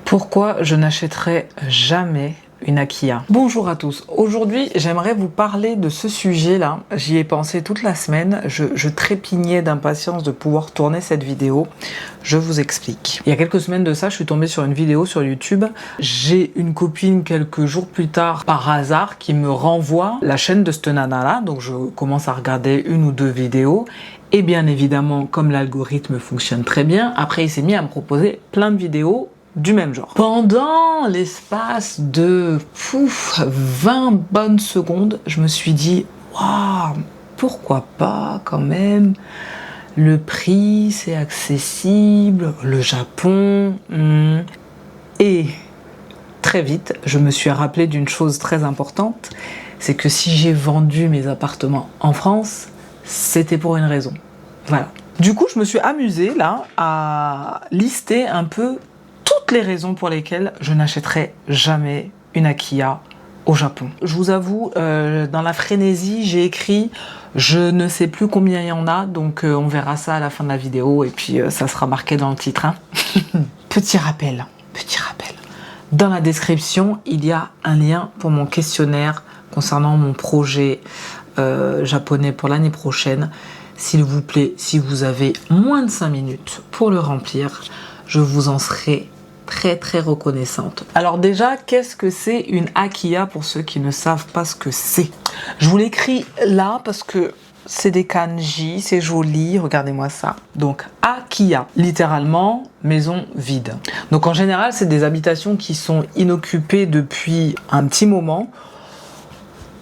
Pourquoi je n'achèterai jamais une Akiya? Bonjour à tous, aujourd'hui j'aimerais vous parler de ce sujet-là. J'y ai pensé toute la semaine, je trépignais d'impatience de pouvoir tourner cette vidéo. Je vous explique. Il y a quelques semaines de ça, je suis tombée sur une vidéo sur YouTube. J'ai une copine quelques jours plus tard, par hasard, qui me renvoie la chaîne de cette nana-là. Donc je commence à regarder une ou deux vidéos. Et bien évidemment, comme l'algorithme fonctionne très bien, après il s'est mis à me proposer plein de vidéos du même genre. Pendant l'espace de 20 bonnes secondes, je me suis dit, waouh, pourquoi pas quand même? Le prix, c'est accessible, le Japon. Et très vite, je me suis rappelé d'une chose très importante, c'est que si j'ai vendu mes appartements en France, c'était pour une raison. Voilà. Du coup, je me suis amusée là à lister un peu toutes les raisons pour lesquelles je n'achèterai jamais une Akiya au Japon. Je vous avoue, dans la frénésie, j'ai écrit, je ne sais plus combien il y en a, donc on verra ça à la fin de la vidéo et puis ça sera marqué dans le titre. Hein. Petit rappel. Dans la description, il y a un lien pour mon questionnaire concernant mon projet japonais pour l'année prochaine. S'il vous plaît, si vous avez moins de 5 minutes pour le remplir, je vous en serai très reconnaissante. Alors déjà, qu'est-ce que c'est une Akiya pour ceux qui ne savent pas ce que c'est? Je vous l'écris là parce que c'est des kanji, c'est joli, regardez-moi ça. Donc Akiya, littéralement maison vide. Donc en général, c'est des habitations qui sont inoccupées depuis un petit moment,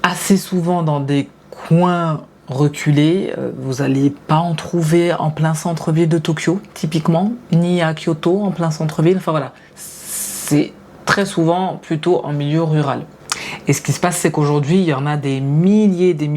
assez souvent dans des coins reculés. Vous n'allez pas en trouver en plein centre-ville de Tokyo, typiquement, ni à Kyoto, en plein centre-ville. Enfin voilà, c'est très souvent plutôt en milieu rural. Et ce qui se passe, c'est qu'aujourd'hui, il y en a des milliers, des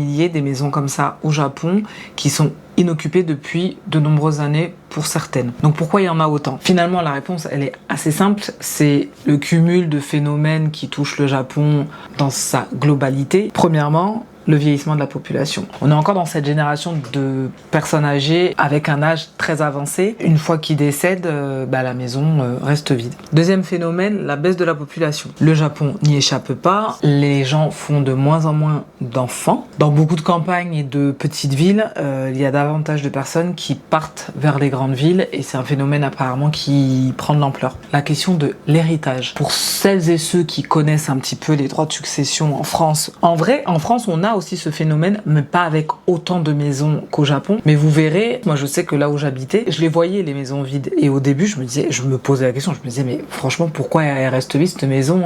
maisons comme ça au Japon qui sont inoccupées depuis de nombreuses années pour certaines. Donc pourquoi il y en a autant? Finalement, la réponse, elle est assez simple. C'est le cumul de phénomènes qui touchent le Japon dans sa globalité. Premièrement, le vieillissement de la population. On est encore dans cette génération de personnes âgées avec un âge très avancé. Une fois qu'ils décèdent, la maison reste vide. Deuxième phénomène, la baisse de la population. Le Japon n'y échappe pas. Les gens font de moins en moins d'enfants. Dans beaucoup de campagnes et de petites villes, il y a davantage de personnes qui partent vers les grandes villes et c'est un phénomène apparemment qui prend de l'ampleur. La question de l'héritage. Pour celles et ceux qui connaissent un petit peu les droits de succession en France, en vrai, en France, on a aussi ce phénomène, mais pas avec autant de maisons qu'au Japon. Mais vous verrez, moi je sais que là où j'habitais, je les voyais les maisons vides. Et au début, je me posais la question, je me disais, mais franchement, pourquoi elle reste vide cette maison?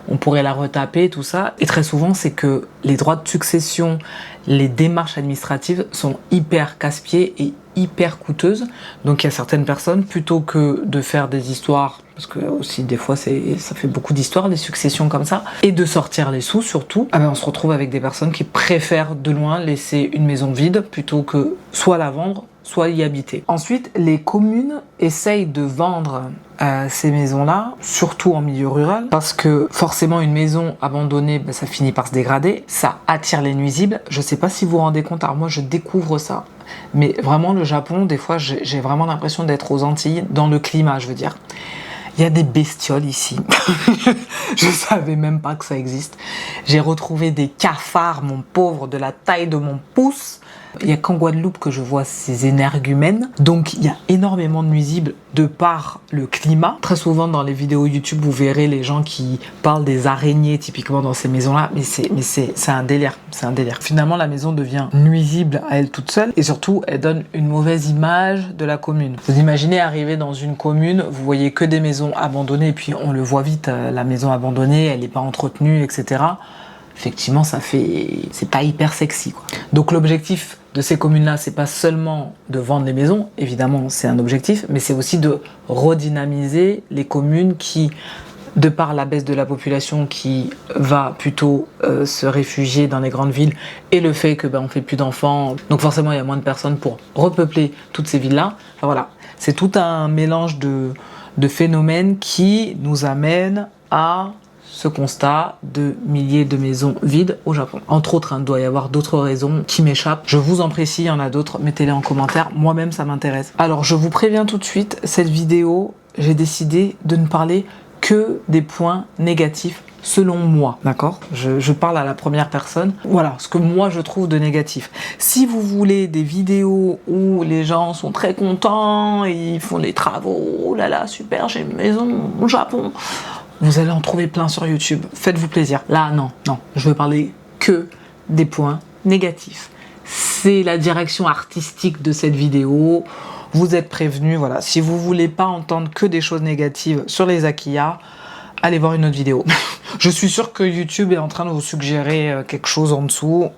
On pourrait la retaper, tout ça. Et très souvent, c'est que les droits de succession, les démarches administratives sont hyper casse-pieds et hyper coûteuses. Donc il y a certaines personnes, plutôt que de faire des histoires, parce que aussi des fois ça fait beaucoup d'histoires, les successions comme ça, et de sortir les sous surtout, on se retrouve avec des personnes qui préfèrent de loin laisser une maison vide plutôt que soit la vendre, soit y habiter. Ensuite, les communes essayent de vendre ces maisons-là, surtout en milieu rural, parce que forcément une maison abandonnée, ça finit par se dégrader, ça attire les nuisibles. Je sais pas si vous vous rendez compte, alors moi je découvre ça, mais vraiment le Japon, des fois j'ai vraiment l'impression d'être aux Antilles, dans le climat je veux dire. Il y a des bestioles ici. Je savais même pas que ça existe. J'ai retrouvé des cafards, mon pauvre, de la taille de mon pouce. Il n'y a qu'en Guadeloupe que je vois ces énergumènes. Donc il y a énormément de nuisibles de par le climat. Très souvent dans les vidéos YouTube, vous verrez les gens qui parlent des araignées typiquement dans ces maisons-là. Mais c'est un délire. C'est un délire. Finalement, la maison devient nuisible à elle toute seule. Et surtout, elle donne une mauvaise image de la commune. Vous imaginez arriver dans une commune, vous voyez que des maisons abandonnées. Et puis on le voit vite, la maison abandonnée, elle n'est pas entretenue, etc. Effectivement, c'est pas hyper sexy, quoi. Donc l'objectif de ces communes-là, c'est pas seulement de vendre les maisons, évidemment c'est un objectif, mais c'est aussi de redynamiser les communes qui, de par la baisse de la population qui va plutôt se réfugier dans les grandes villes et le fait que on fait plus d'enfants, donc forcément il y a moins de personnes pour repeupler toutes ces villes-là. Enfin voilà, c'est tout un mélange de phénomènes qui nous amène à ce constat de milliers de maisons vides au Japon. Entre autres, il doit y avoir d'autres raisons qui m'échappent. Je vous en précise, il y en a d'autres, mettez-les en commentaire. Moi-même, ça m'intéresse. Alors, je vous préviens tout de suite, cette vidéo, j'ai décidé de ne parler que des points négatifs selon moi, d'accord? Je parle à la première personne. Voilà, ce que moi je trouve de négatif. Si vous voulez des vidéos où les gens sont très contents, ils font les travaux, oh là là, super, j'ai une maison au Japon, vous allez en trouver plein sur YouTube. Faites-vous plaisir. Là, non, je vais parler que des points négatifs. C'est la direction artistique de cette vidéo. Vous êtes prévenus, voilà. Si vous voulez pas entendre que des choses négatives sur les Akiya, allez voir une autre vidéo. Je suis sûre que YouTube est en train de vous suggérer quelque chose en dessous.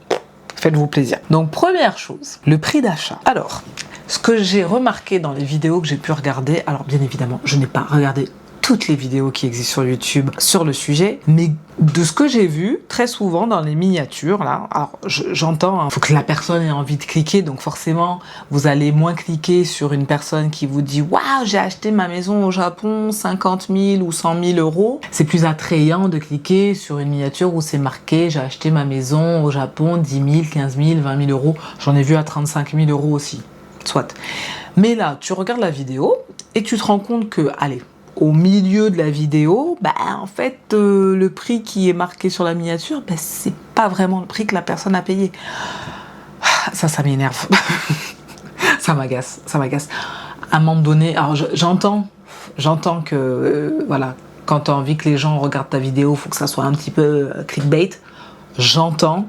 Faites-vous plaisir. Donc, première chose, le prix d'achat. Alors, ce que j'ai remarqué dans les vidéos que j'ai pu regarder, alors bien évidemment, je n'ai pas regardé toutes les vidéos qui existent sur YouTube sur le sujet, mais de ce que j'ai vu, très souvent dans les miniatures, là, alors j'entends, il faut que la personne ait envie de cliquer, donc forcément, vous allez moins cliquer sur une personne qui vous dit « Waouh, j'ai acheté ma maison au Japon, 50 000 ou 100 000 euros ». C'est plus attrayant de cliquer sur une miniature où c'est marqué « J'ai acheté ma maison au Japon, 10 000, 15 000, 20 000 euros ». J'en ai vu à 35 000 euros aussi, soit. Mais là, tu regardes la vidéo et tu te rends compte que, allez, au milieu de la vidéo, en fait, le prix qui est marqué sur la miniature, c'est pas vraiment le prix que la personne a payé. Ça m'énerve. Ça m'agace. À un moment donné, alors j'entends que, voilà, quand tu as envie que les gens regardent ta vidéo, il faut que ça soit un petit peu clickbait. J'entends.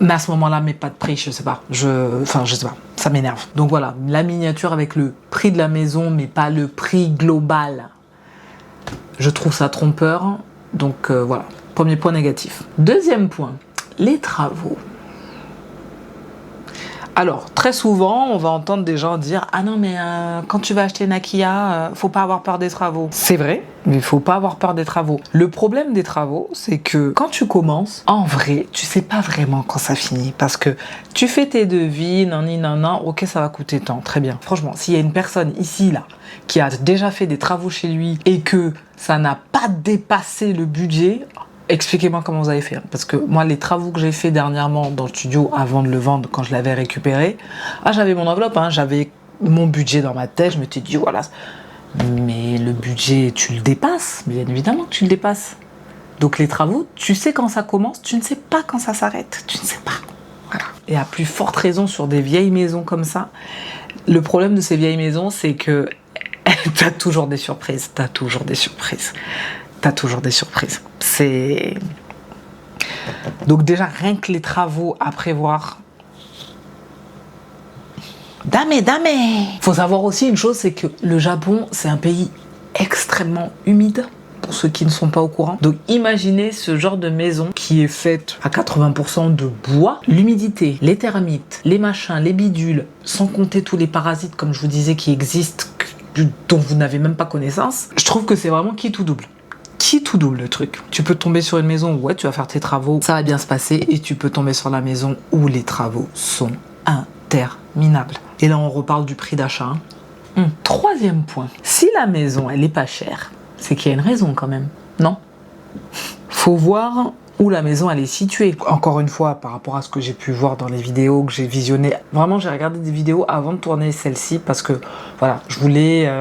Mais à ce moment-là, mais pas de prix, je sais pas, ça m'énerve. Donc voilà, la miniature avec le prix de la maison, mais pas le prix global. Je trouve ça trompeur, donc voilà, premier point négatif. Deuxième point, les travaux. Alors, très souvent, on va entendre des gens dire « Ah non, mais quand tu vas acheter une Akiya, faut pas avoir peur des travaux. » C'est vrai, mais il faut pas avoir peur des travaux. Le problème des travaux, c'est que quand tu commences, en vrai, tu sais pas vraiment quand ça finit. Parce que tu fais tes devis, nan, ok, ça va coûter tant, très bien. Franchement, s'il y a une personne ici, là, qui a déjà fait des travaux chez lui et que ça n'a pas dépassé le budget... Expliquez-moi comment vous avez fait. Parce que moi, les travaux que j'ai fait dernièrement dans le studio avant de le vendre, quand je l'avais récupéré, j'avais mon enveloppe, j'avais mon budget dans ma tête. Je m'étais dit, voilà. Mais le budget, tu le dépasses. Bien évidemment que tu le dépasses. Donc les travaux, tu sais quand ça commence, tu ne sais pas quand ça s'arrête. Tu ne sais pas. Voilà. Et à plus forte raison sur des vieilles maisons comme ça. Le problème de ces vieilles maisons, c'est que t'as toujours des surprises. C'est... Donc déjà, rien que les travaux à prévoir... Dame. Faut savoir aussi une chose, c'est que le Japon, c'est un pays extrêmement humide, pour ceux qui ne sont pas au courant. Donc imaginez ce genre de maison qui est faite à 80% de bois. L'humidité, les termites, les machins, les bidules, sans compter tous les parasites, comme je vous disais, qui existent, dont vous n'avez même pas connaissance. Je trouve que c'est vraiment qui tout double le truc. Tu peux tomber sur une maison où tu vas faire tes travaux, ça va bien se passer, et tu peux tomber sur la maison où les travaux sont interminables. Et là, on reparle du prix d'achat. Troisième point. Si la maison, elle est pas chère, c'est qu'il y a une raison quand même, non? Faut voir où la maison, elle est située. Encore une fois, par rapport à ce que j'ai pu voir dans les vidéos que j'ai visionnées, vraiment, j'ai regardé des vidéos avant de tourner celle-ci parce que, voilà, je voulais...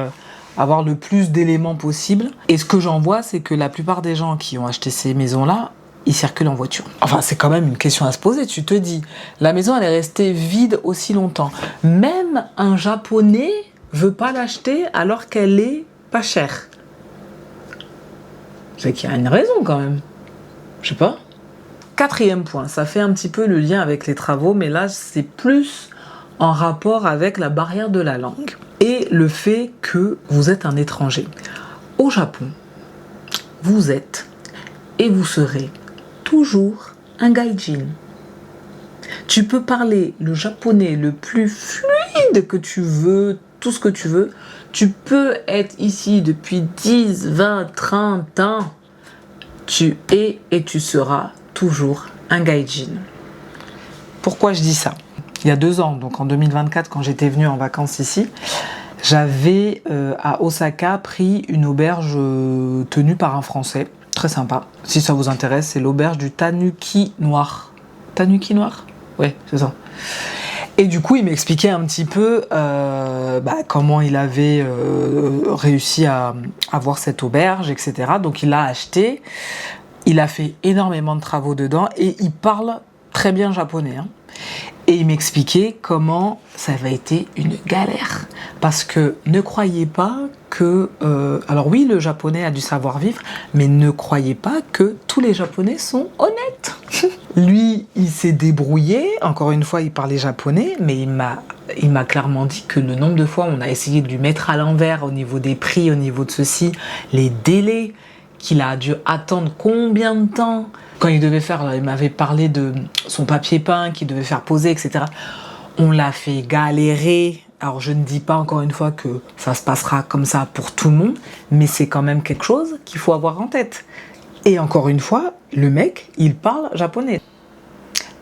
avoir le plus d'éléments possible. Et ce que j'en vois, c'est que la plupart des gens qui ont acheté ces maisons-là, ils circulent en voiture. Enfin, c'est quand même une question à se poser. Tu te dis, la maison, elle est restée vide aussi longtemps. Même un Japonais veut pas l'acheter alors qu'elle est pas chère. C'est qu'il y a une raison quand même. Je sais pas. Quatrième point, ça fait un petit peu le lien avec les travaux, mais là, c'est plus en rapport avec la barrière de la langue. Et le fait que vous êtes un étranger. Au Japon, vous êtes et vous serez toujours un gaijin. Tu peux parler le japonais le plus fluide que tu veux, tout ce que tu veux. Tu peux être ici depuis 10, 20, 30 ans. Tu es et tu seras toujours un gaijin. Pourquoi je dis ça ? Il y a 2 ans, donc en 2024, quand j'étais venue en vacances ici, j'avais à Osaka pris une auberge tenue par un Français, très sympa. Si ça vous intéresse, c'est l'auberge du Tanuki Noir. Tanuki Noir ? Ouais, c'est ça. Et du coup, il m'expliquait un petit peu comment il avait réussi à avoir cette auberge, etc. Donc il l'a acheté, il a fait énormément de travaux dedans et il parle très bien japonais, hein. Et il m'expliquait comment ça avait été une galère. Parce que ne croyez pas que... alors oui, le japonais a du savoir-vivre, mais ne croyez pas que tous les japonais sont honnêtes. Lui, il s'est débrouillé. Encore une fois, il parlait japonais, mais il m'a clairement dit que le nombre de fois on a essayé de lui mettre à l'envers au niveau des prix, au niveau de ceci, les délais qu'il a dû attendre combien de temps quand il devait faire, il m'avait parlé de son papier peint qu'il devait faire poser, etc. On l'a fait galérer. Alors je ne dis pas encore une fois que ça se passera comme ça pour tout le monde, mais c'est quand même quelque chose qu'il faut avoir en tête. Et encore une fois, le mec, il parle japonais.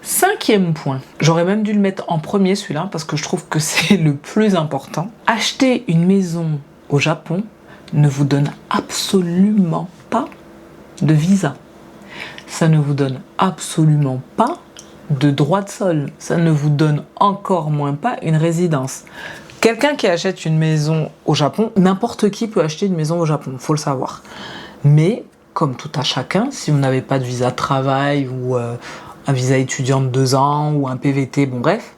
5e point, j'aurais même dû le mettre en premier celui-là parce que je trouve que c'est le plus important. Acheter une maison au Japon ne vous donne absolument pas de visa. Ça ne vous donne absolument pas de droit de sol. Ça ne vous donne encore moins pas une résidence. Quelqu'un qui achète une maison au Japon, n'importe qui peut acheter une maison au Japon, il faut le savoir. Mais, comme tout à chacun, si vous n'avez pas de visa de travail ou un visa étudiant de 2 ans ou un PVT, bon bref,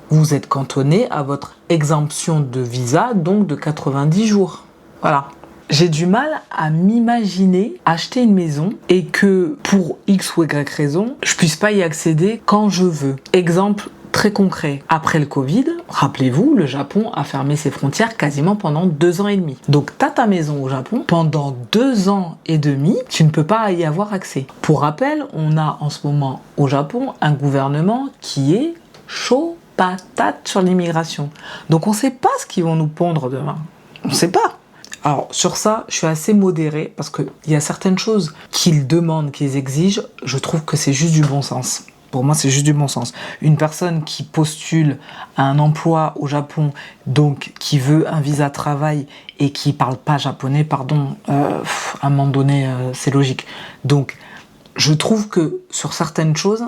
vous êtes cantonné à votre exemption de visa, donc de 90 jours. Voilà. J'ai du mal à m'imaginer acheter une maison et que pour X ou Y raison, je puisse pas y accéder quand je veux. Exemple très concret. Après le Covid, rappelez-vous, le Japon a fermé ses frontières quasiment pendant 2 ans et demi. Donc t'as ta maison au Japon, pendant 2 ans et demi, tu ne peux pas y avoir accès. Pour rappel, on a en ce moment au Japon un gouvernement qui est chaud patate sur l'immigration. Donc on sait pas ce qu'ils vont nous pondre demain. On sait pas. Alors sur ça, je suis assez modérée parce qu'il y a certaines choses qu'ils demandent, qu'ils exigent, je trouve que c'est juste du bon sens. Pour moi, c'est juste du bon sens. Une personne qui postule à un emploi au Japon, donc qui veut un visa de travail et qui parle pas japonais, pardon, à un moment donné, c'est logique. Donc, je trouve que sur certaines choses,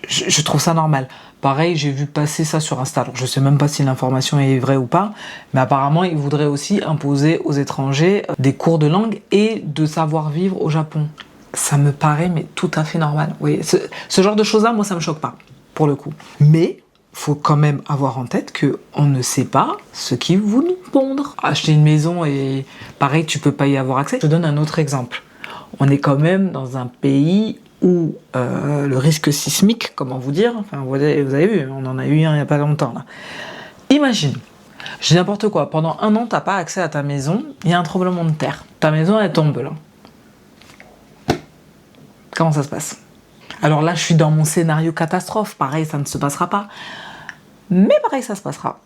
je trouve ça normal. Pareil, j'ai vu passer ça sur Insta. Alors, je sais même pas si l'information est vraie ou pas, mais apparemment, ils voudraient aussi imposer aux étrangers des cours de langue et de savoir-vivre au Japon. Ça me paraît mais tout à fait normal. Oui, ce genre de choses-là, moi, ça me choque pas, pour le coup. Mais faut quand même avoir en tête que on ne sait pas ce qu'ils vont nous pondre. Acheter une maison et pareil, tu peux pas y avoir accès. Je te donne un autre exemple. On est quand même dans un pays où le risque sismique, comment vous dire, enfin vous avez vu, on en a eu un il n'y a pas longtemps là. Imagine, je dis n'importe quoi, pendant 1 an, t'as pas accès à ta maison, il y a un tremblement de terre. Ta maison, elle tombe là. Comment ça se passe? Alors là, je suis dans mon scénario catastrophe. Pareil, ça ne se passera pas. Mais pareil, ça se passera.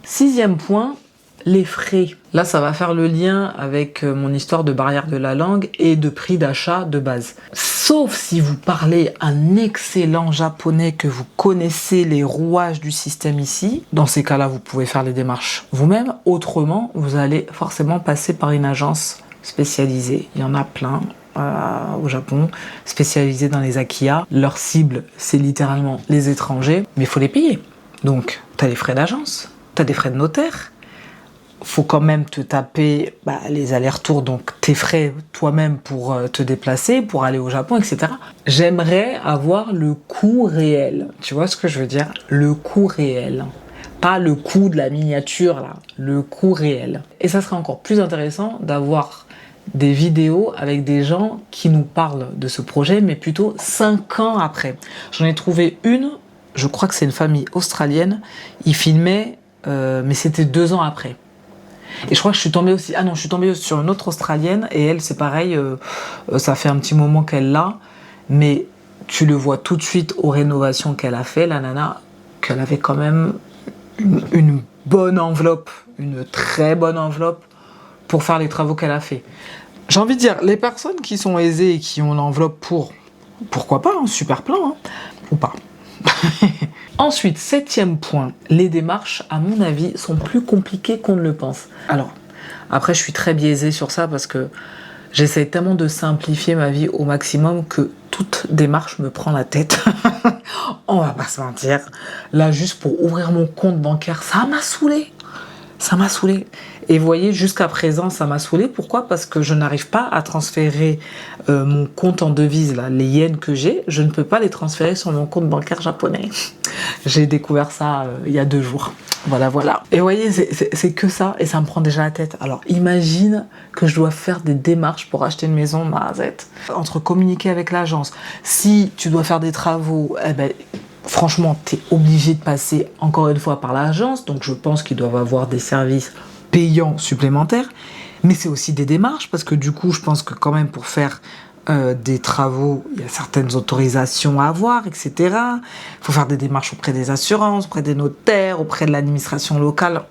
6e point, les frais. Là, ça va faire le lien avec mon histoire de barrière de la langue et de prix d'achat de base. Sauf si vous parlez un excellent japonais, que vous connaissez les rouages du système ici. Dans ces cas-là, vous pouvez faire les démarches vous-même. Autrement, vous allez forcément passer par une agence spécialisée. Il y en a plein. Au Japon, spécialisés dans les akiya. Leur cible, c'est littéralement les étrangers, mais il faut les payer. Donc, tu as les frais d'agence, tu as des frais de notaire, faut quand même te taper les allers-retours, donc tes frais toi-même pour te déplacer, pour aller au Japon, etc. J'aimerais avoir le coût réel. Tu vois ce que je veux dire? Le coût réel. Pas le coût de la miniature, là. Le coût réel. Et ça serait encore plus intéressant d'avoir des vidéos avec des gens qui nous parlent de ce projet, mais plutôt 5 ans après. J'en ai trouvé une, je crois que c'est une famille australienne, ils filmaient, mais c'était 2 ans après. Et je crois que je suis tombée aussi, je suis tombée sur une autre australienne, et elle, c'est pareil, ça fait un petit moment qu'elle l'a, mais tu le vois tout de suite aux rénovations qu'elle a fait, la nana, qu'elle avait quand même une bonne enveloppe, une très bonne enveloppe, pour faire les travaux qu'elle a fait. J'ai envie de dire, les personnes qui sont aisées et qui ont l'enveloppe pourquoi pas, super plein, ou pas. Ensuite, 7e point, les démarches, à mon avis, sont plus compliquées qu'on ne le pense. Alors, après, je suis très biaisée sur ça parce que j'essaie tellement de simplifier ma vie au maximum que toute démarche me prend la tête. On va pas se mentir. Là, juste pour ouvrir mon compte bancaire, ça m'a saoulée. Ça m'a saoulé. Et vous voyez, jusqu'à présent, ça m'a saoulé. Pourquoi? Parce que je n'arrive pas à transférer mon compte en devise, là, les yens que j'ai, je ne peux pas les transférer sur mon compte bancaire japonais. J'ai découvert ça il y a 2 jours. Voilà, voilà. Et vous voyez, c'est que ça, et ça me prend déjà la tête. Alors, imagine que je dois faire des démarches pour acheter une maison, Mazette. Entre communiquer avec l'agence, si tu dois faire des travaux, eh ben, franchement, tu es obligé de passer encore une fois par l'agence, donc je pense qu'ils doivent avoir des services payants supplémentaires, mais c'est aussi des démarches, parce que du coup, je pense que quand même pour faire des travaux, il y a certaines autorisations à avoir, etc. Il faut faire des démarches auprès des assurances, auprès des notaires, auprès de l'administration locale.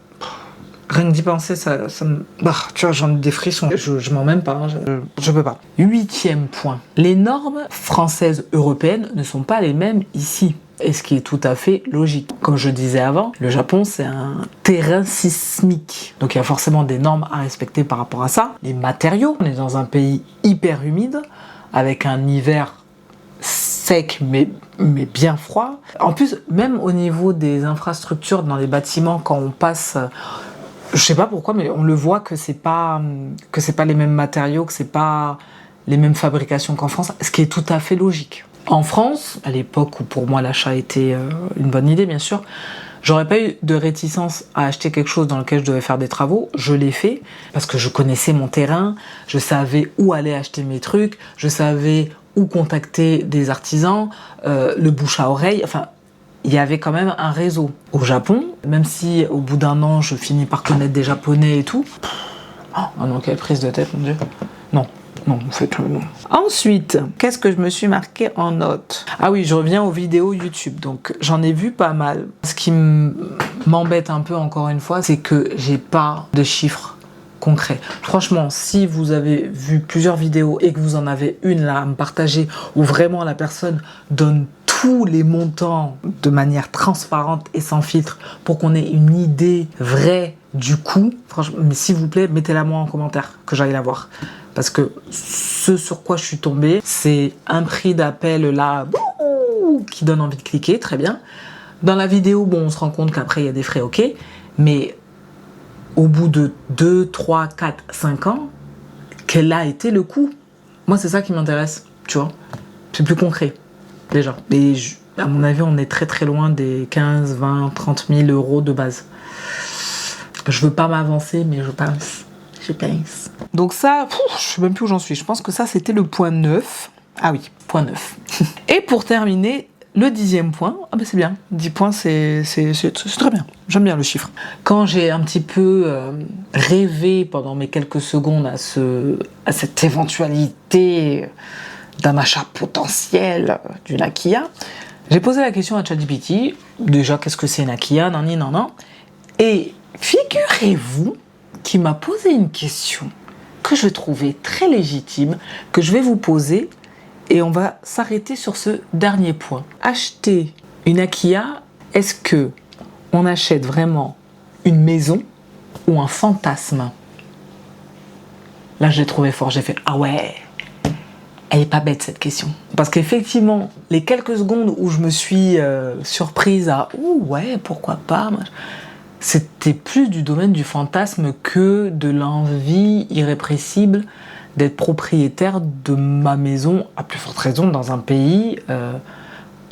Rien que d'y penser, ça me... Bah, tu vois, j'en ai des frissons. Je m'en même pas, hein, je peux pas. 8e point. Les normes françaises, européennes ne sont pas les mêmes ici. Et ce qui est tout à fait logique. Comme je disais avant, le Japon, c'est un terrain sismique. Donc il y a forcément des normes à respecter par rapport à ça. Les matériaux, on est dans un pays hyper humide, avec un hiver sec mais bien froid. En plus, même au niveau des infrastructures dans les bâtiments, quand on passe... Je sais pas pourquoi, mais on le voit que c'est pas les mêmes matériaux, que c'est pas les mêmes fabrications qu'en France, ce qui est tout à fait logique. En France, à l'époque où pour moi l'achat était une bonne idée, bien sûr, j'aurais pas eu de réticence à acheter quelque chose dans lequel je devais faire des travaux. Je l'ai fait parce que je connaissais mon terrain, je savais où aller acheter mes trucs, je savais où contacter des artisans, le bouche à oreille, enfin... Il y avait quand même un réseau. Au Japon, même si au bout d'un an, je finis par connaître des Japonais et tout. Oh non, quelle prise de tête, mon Dieu. Non, en fait, non. Ensuite, qu'est-ce que je me suis marqué en note? Ah oui, je reviens aux vidéos YouTube. Donc, j'en ai vu pas mal. Ce qui m'embête un peu, encore une fois, c'est que j'ai pas de chiffres concrets. Franchement, si vous avez vu plusieurs vidéos et que vous en avez une là à me partager où vraiment la personne donne tous les montants de manière transparente et sans filtre pour qu'on ait une idée vraie du coût, franchement, mais s'il vous plaît, mettez-la moi en commentaire, que j'aille la voir. Parce que ce sur quoi je suis tombée, c'est un prix d'appel là qui donne envie de cliquer, très bien. Dans la vidéo, bon, on se rend compte qu'après il y a des frais, ok, mais au bout de 2, 3, 4, 5 ans, quel a été le coût? Moi, c'est ça qui m'intéresse, tu vois. C'est plus concret. Déjà. Et à mon avis, on est très très loin des 15, 20, 30 000 euros de base. Je veux pas m'avancer, mais je pense. Donc ça, je sais même plus où j'en suis. Je pense que ça, c'était le point 9. Ah oui, point 9. Et pour terminer, le 10e point. Ah ben c'est bien. 10 points, c'est très bien. J'aime bien le chiffre. Quand j'ai un petit peu rêvé pendant mes quelques secondes à cette éventualité... d'un achat potentiel d'une Akiya, j'ai posé la question à ChatGPT, déjà qu'est-ce que c'est une Akiya, nan. Et figurez-vous qu'il m'a posé une question que je trouvais très légitime, que je vais vous poser, et on va s'arrêter sur ce dernier point. Acheter une Akiya, est-ce que on achète vraiment une maison ou un fantasme? Là, je l'ai trouvé fort, j'ai fait « Ah ouais !» Elle est pas bête cette question. Parce qu'effectivement, les quelques secondes où je me suis surprise à « Ouh ouais, pourquoi pas ?» c'était plus du domaine du fantasme que de l'envie irrépressible d'être propriétaire de ma maison, à plus forte raison dans un pays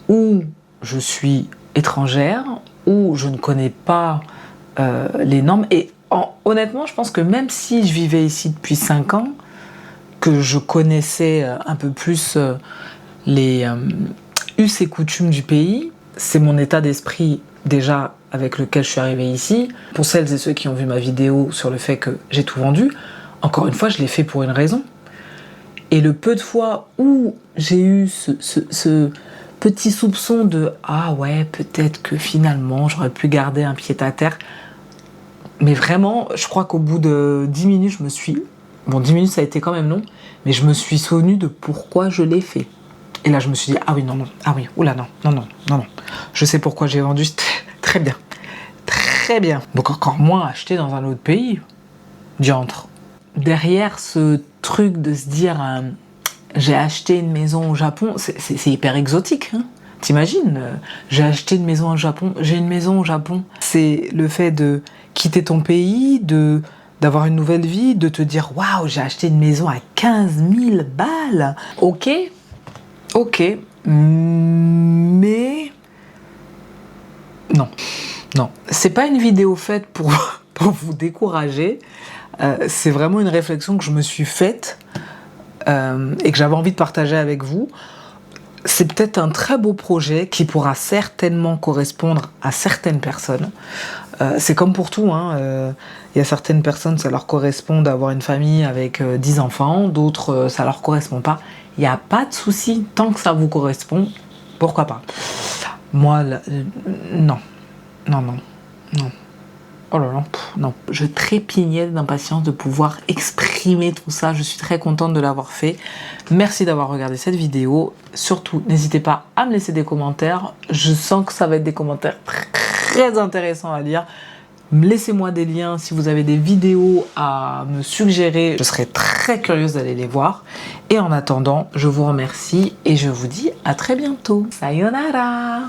où je suis étrangère, où je ne connais pas les normes. Et honnêtement, je pense que même si je vivais ici depuis 5 ans, que je connaissais un peu plus les us et coutumes du pays, c'est mon état d'esprit déjà avec lequel je suis arrivée ici. Pour celles et ceux qui ont vu ma vidéo sur le fait que j'ai tout vendu, encore une fois, je l'ai fait pour une raison. Et le peu de fois où j'ai eu ce petit soupçon de « Ah ouais, peut-être que finalement, j'aurais pu garder un pied-à-terre », mais vraiment, je crois qu'au bout de 10 minutes, je me suis... Bon, 10 minutes, ça a été quand même long, mais je me suis souvenu de pourquoi je l'ai fait. Et là, je me suis dit, ah oui, non, ah oui, oula, non. Je sais pourquoi j'ai vendu, très bien. Donc encore moins acheter dans un autre pays. Diantre. Derrière ce truc de se dire, j'ai acheté une maison au Japon, c'est hyper exotique, hein. T'imagines, j'ai acheté une maison au Japon, j'ai une maison au Japon. C'est le fait de quitter ton pays, d'avoir une nouvelle vie, de te dire waouh, j'ai acheté une maison à 15 000 balles. Ok, mais non, non, c'est pas une vidéo faite pour, pour vous décourager. C'est vraiment une réflexion que je me suis faite et que j'avais envie de partager avec vous. C'est peut-être un très beau projet qui pourra certainement correspondre à certaines personnes. C'est comme pour tout, hein. Y a certaines personnes, ça leur correspond d'avoir une famille avec 10 enfants, d'autres, ça leur correspond pas. Il n'y a pas de souci, tant que ça vous correspond, pourquoi pas. Moi, non. Non, non, non. Oh là là, non. Je trépignais d'impatience de pouvoir exprimer tout ça. Je suis très contente de l'avoir fait. Merci d'avoir regardé cette vidéo. Surtout, n'hésitez pas à me laisser des commentaires. Je sens que ça va être des commentaires très intéressants à lire. Laissez-moi des liens si vous avez des vidéos à me suggérer. Je serai très curieuse d'aller les voir. Et en attendant, je vous remercie et je vous dis à très bientôt. Sayonara!